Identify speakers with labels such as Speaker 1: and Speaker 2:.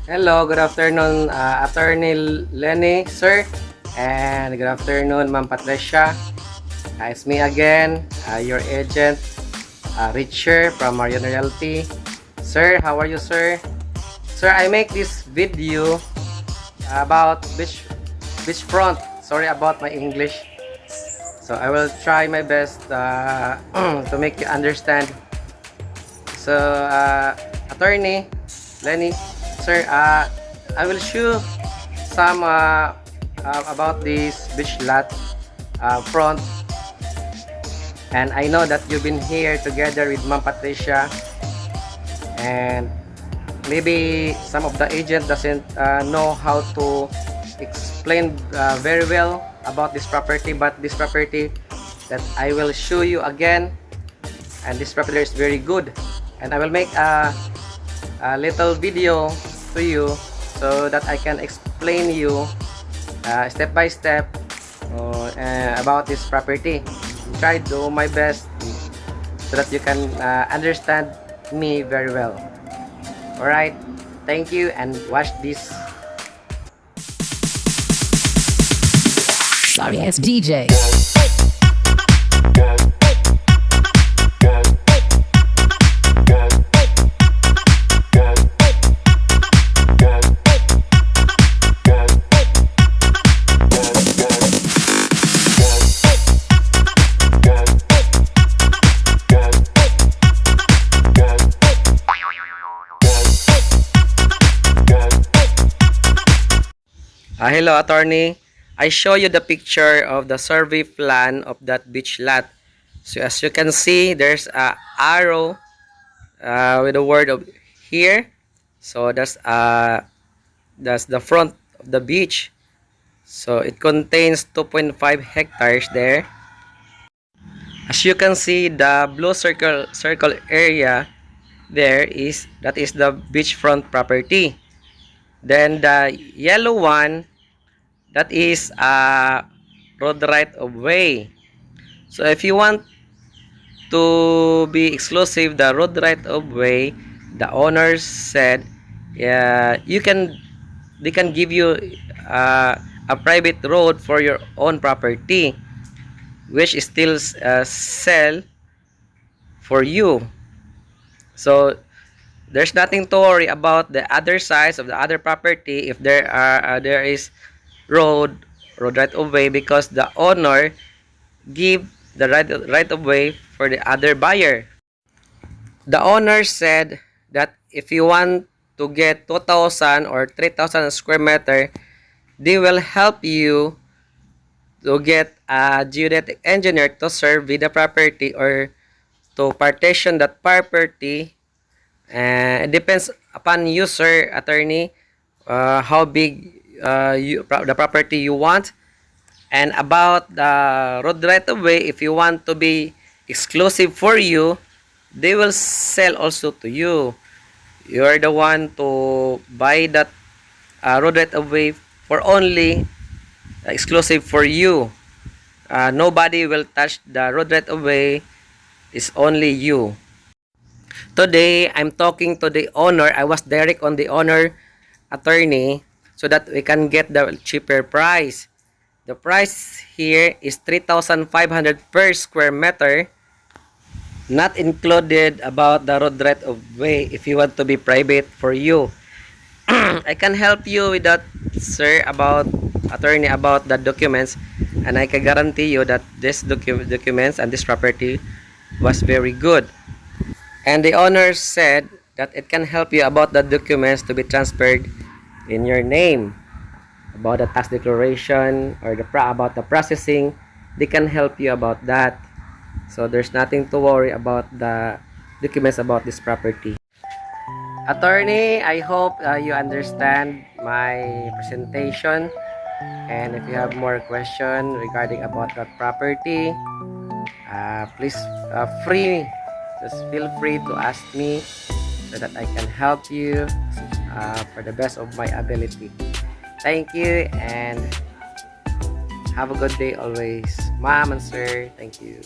Speaker 1: Hello, good afternoon, Attorney Lenny, sir. And good afternoon, Ma'am Patricia. It's me again, your agent, Richard from Marion Realty. Sir, how are you, sir? Sir, I make this video about beachfront. Sorry about my English. So I will try my best to make you understand. So, Attorney Lenny, sir, I will show some about this beach lot front, and I know that you've been here together with Ma'am Patricia, and maybe some of the agent doesn't know how to explain very well about this property, but this property that I will show you again, and this property is very good, and I will make a little video to you so that I can explain you step by step about this property. Try to do my best so that you can understand me very well. Alright, thank you, and watch this.
Speaker 2: Sorry ass DJ.
Speaker 1: Hello, attorney. I show you the picture of the survey plan of that beach lot. So as you can see, there's a arrow with the word of here. So that's the front of the beach. So it contains 2.5 hectares there. As you can see, the blue circle area there is the beachfront property. Then the yellow one, that is a road right of way. So if you want to be exclusive the road right of way, the owners said they can give you a private road for your own property, which is still sell for you. So there's nothing to worry about the other sides of the other property if there is road right of way, because the owner give the right of way for the other buyer. The owner said that if you want to get 2,000 or 3,000 square meter, they will help you to get a geodetic engineer to survey the property or to partition that property. It depends upon you, sir, attorney, how big the property you want. And about the road right of way, if you want to be exclusive for you, they will sell also to you. You're the one to buy that road right of way for only exclusive for you. Nobody will touch the road right of way. It's only you. Today, I'm talking to the owner. I was direct on the owner, attorney, so that we can get the cheaper price. The price here is 3,500 per square meter, not included about the road right of way if you want to be private for you. I can help you with that, sir, about attorney, about the documents, and I can guarantee you that this documents and this property was very good. And the owner said that it can help you about the documents to be transferred in your name, about the tax declaration or about the processing. They can help you about that. So there's nothing to worry about the documents about this property. Attorney, I hope you understand my presentation, and if you have more question regarding about that property, please just feel free to ask me so that I can help you for the best of my ability. Thank you, and have a good day always, ma'am and sir. Thank you.